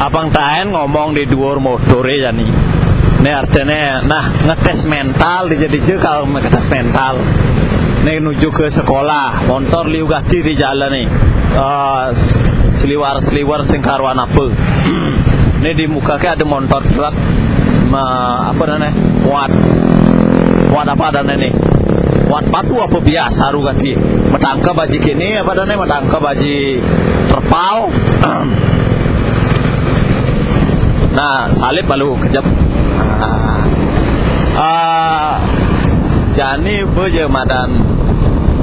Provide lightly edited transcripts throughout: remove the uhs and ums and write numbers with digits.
Abang Taen ngomong di dhuwur motore jani. Ini artinya, nah ngetes mental dijadi kalau ngetes mental. Nih menuju ke sekolah, motor liugati di jalan nih, seliwar sing karuan apa. Ini di muka kayak ada motor truk, apa namanya, muat apa dan ini, muat batu apa biasa rugati. Metangka baji kini apa dan ini, metangka baji terpal. Nah salib lalu kejap. Jani beje madan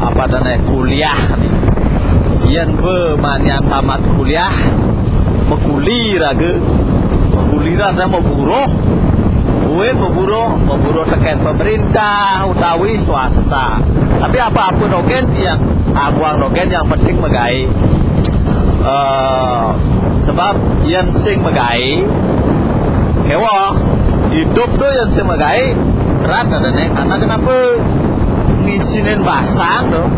apa dan kuliah nih. Ian be manyan tamat kuliah mekuli raga. Mekuli raga memburuh. Uin memburuh tekan pemerintah utawi swasta. Tapi apa-apa dogen yang abuang dogen yang penting megai. Sebab ian sing megai hewa hidup tuh yang sing megai berat adanya karena kenapa ngisinin basang tuh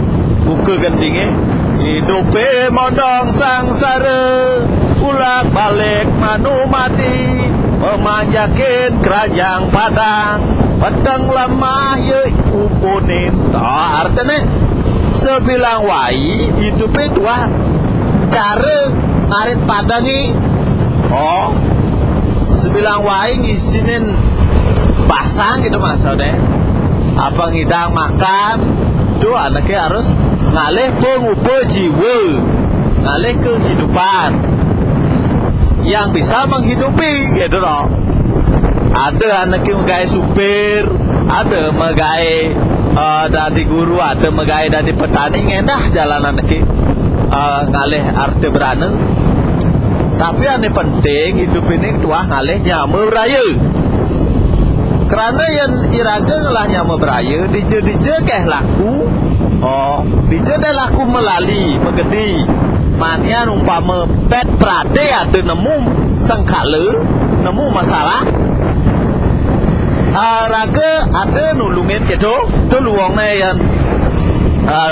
buka gendingnya hidupnya mondong sangsara ulak balik manu mati memanjakin keranjang padang pedang lemah ye ukunin artinya sebilang wai hidupnya dua cara ngarit padangi sebilang wai ngisinin pasang gitu maksudnya apa ngidang makan tuh anaknya harus ngalih pengupa jiwa ngalih kehidupan yang bisa menghidupi gitu loh. Ada anaknya megai supir, ada megai dari guru, ada megai dari petani, ngedah jalan anaknya ngalih arti berana. Tapi yang penting hidup ini tuah ngalih nyama beraya. Kerana yang iraga ngelahnya beraya, dije keh laku, dije dah laku melali, megedi. Mania umpama pet prade ada nemu sengkala, nemu masalah. Raga ada nulungin gitu, tu luangnya yang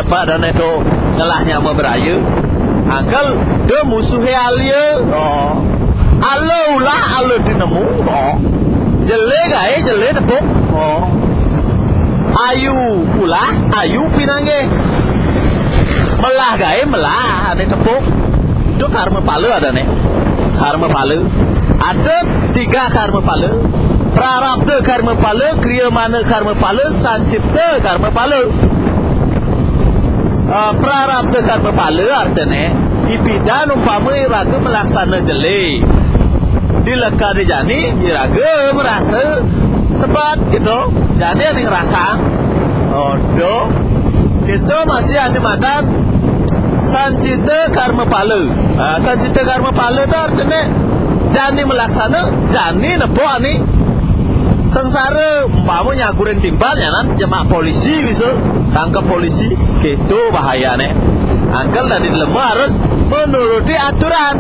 pada neto ngelahnya beraya. Angkel dia musuhnya alia, alo lah alo dinemu, jele gaya jele tepuk, ayu ulah ayu pinange, melah gaya melah ane tepuk, itu karma palu ada nih, karma palu, ada 3 karma palu, prarabdha karma palu, kriya mana karma palu, sancipta karma palu. Prarabdha karma palu artinya ipidan umpama iraga melaksana jeli dileka di jani iraga merasa sebat gitu jani ada ngerasa itu masih ada madan sancita karma palu. Sancita karma palu itu artinya jani melaksana jani nepo ani sengsara umpama nyagurin timbal nyanan jemak polisi bisa tangkap polisi gitu bahayanya. Angkel dari lemah harus menuruti aturan.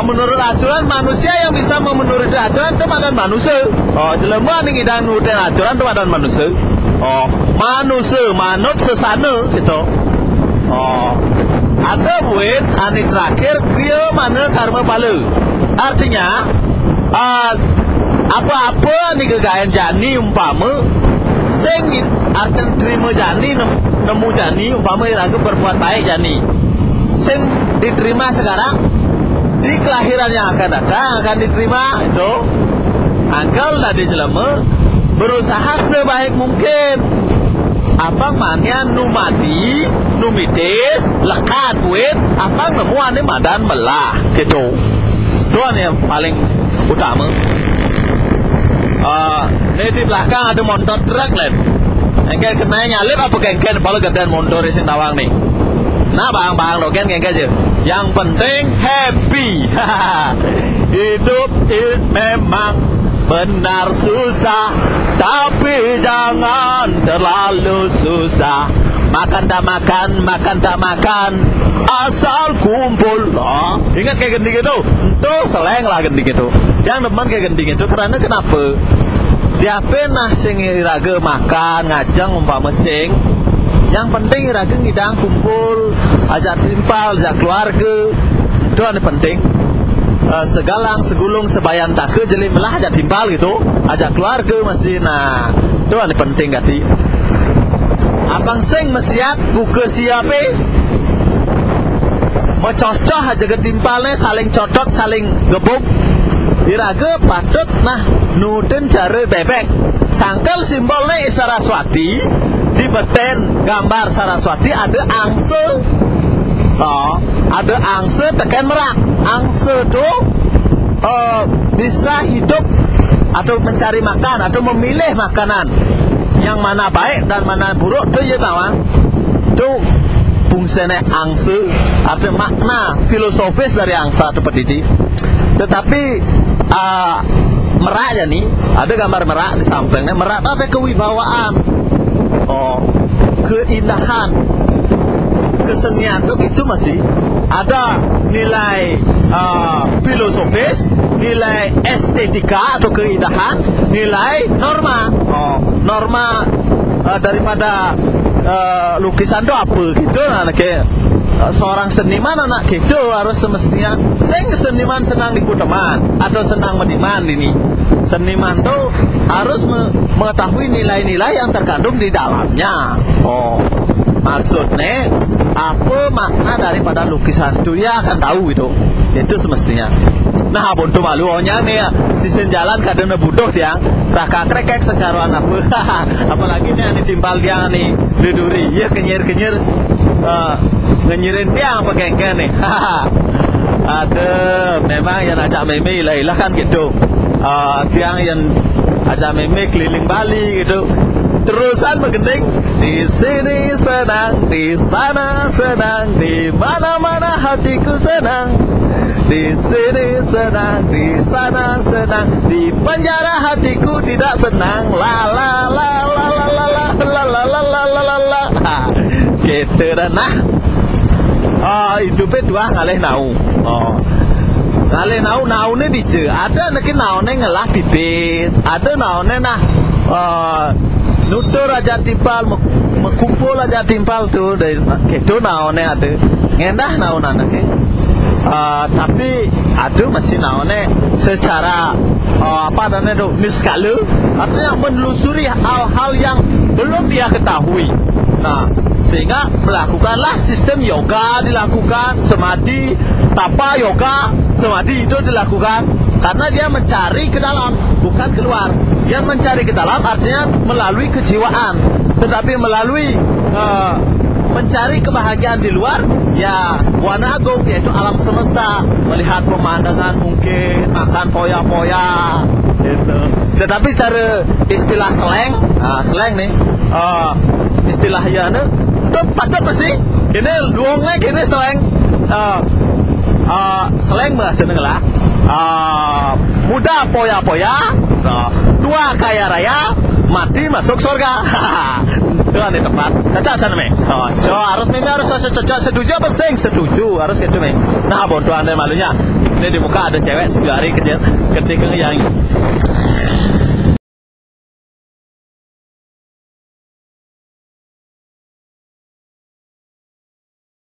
Menurut aturan manusia yang bisa menuruti aturan itu badan manusia. Lemah nih dan nurutin aturan itu badan manusia. Manusia manut sesana gitu. Ada buat ani terakhir kriya mana karma palu. Artinya apa-apa nih kegayan jani umpama sing artinya terima jani nemu jani umpama iraga berbuat baik jani sing diterima sekarang di kelahiran yang akan datang akan diterima itu angkel tadi jelema berusaha sebaik mungkin apa mania numati numitis lekat wit apa nemu ane madan melah gitu itu yang paling utama. Ini di belakang ada motor truk lain. Engkel kena nyalip apa kengken kalau gedean motor sing tawang nih. Nah bang dogen kengken aja. Yang penting happy. Hidup memang benar susah, tapi jangan terlalu susah. Makan tak makan, asal kumpul. Ingat kayak gending itu, seleng lah gending itu. Jangan demen kayak gending itu karena kenapa? Dia pernah sing iraga makan ngajang umpama sing. Yang penting iraga ngidang kumpul, ajak timpal, ajak keluarga. Itu yang penting. segalang, segulung, sebayan tak ke jeli melah ajak timpal gitu, ajak keluarga masih. Nah, itu yang penting gati. Abang sing mesiat buka siapa? Mencocok aja ke timpalnya, saling cocok, saling gebuk. Diraga patut nah nuden cara bebek. Sangkal simbolnya Saraswati, di beten gambar Saraswati ada angsa. Ada angsa tekan merak. Angsa tu bisa hidup atau mencari makan atau memilih makanan yang mana baik dan mana buruk tu je tahu. Tu fungsine angsa, ada makna filosofis dari angsa seperti itu. Tetapi merak je ni, ada gambar merak di sampingnya. Merak tu ada kewibawaan, keindahan, kesenian tu itu masih ada nilai filosofis, nilai estetika atau keindahan, nilai norma. Norma daripada lukisan tu apa gitu lah. Seorang seniman anak gitu harus semestinya seniman senang dikuteman atau senang meniman ini. Seniman tu harus mengetahui nilai-nilai yang terkandung di dalamnya. Maksudnya apa makna daripada lukisan itu ya akan tahu itu semestinya. Nah buntu malu ohnya nih sisen jalan kadang butuh tiang raka krekek sekaruan apa apalagi nih timbal dia nih duduri ya kenyir ngenyirin tiang pakai nih. Ada memang yang ajak meme lah kan gitu. Tiang yang ajak meme keliling Bali gitu. Terusan bergending di sini senang, di sana senang, di mana-mana hatiku senang. Di sini senang, di sana senang, di penjara hatiku tidak senang. La la la la la la la la la la la la la. Gitu dah nah. Hidupnya dua ngalih nau. Ngalih nau ni dice. Ada nak nau ni ngelah pipis, ada nau ni nah. Nutur aja timpal, mekumpul aja timpal tu dari gitu naonnya ada, ngendah naon anaknya. Tapi ada masih naonnya secara apa namanya tu niskala, artinya menelusuri hal-hal yang belum dia ketahui. Nah, sehingga melakukanlah sistem yoga dilakukan, samadhi, tapa yoga, samadhi itu dilakukan karena dia mencari ke dalam, bukan keluar. Dia mencari ke dalam artinya melalui kejiwaan, tetapi melalui mencari kebahagiaan di luar, ya warna agung yaitu alam semesta, melihat pemandangan mungkin, makan poya-poya, gitu. Tetapi cara istilah slang nih, istilahnya itu patut sih, ini luangnya kini slang, slang bahasa lah. Muda poya-poya, tua kaya raya, mati masuk surga. Itu kan di tempat. Cocok sana me. Harus cocok. Setuju apa sing? Setuju. Harus gitu me. Nah, bontuan dan malunya. Ini di muka ada cewek 7 hari ketika yang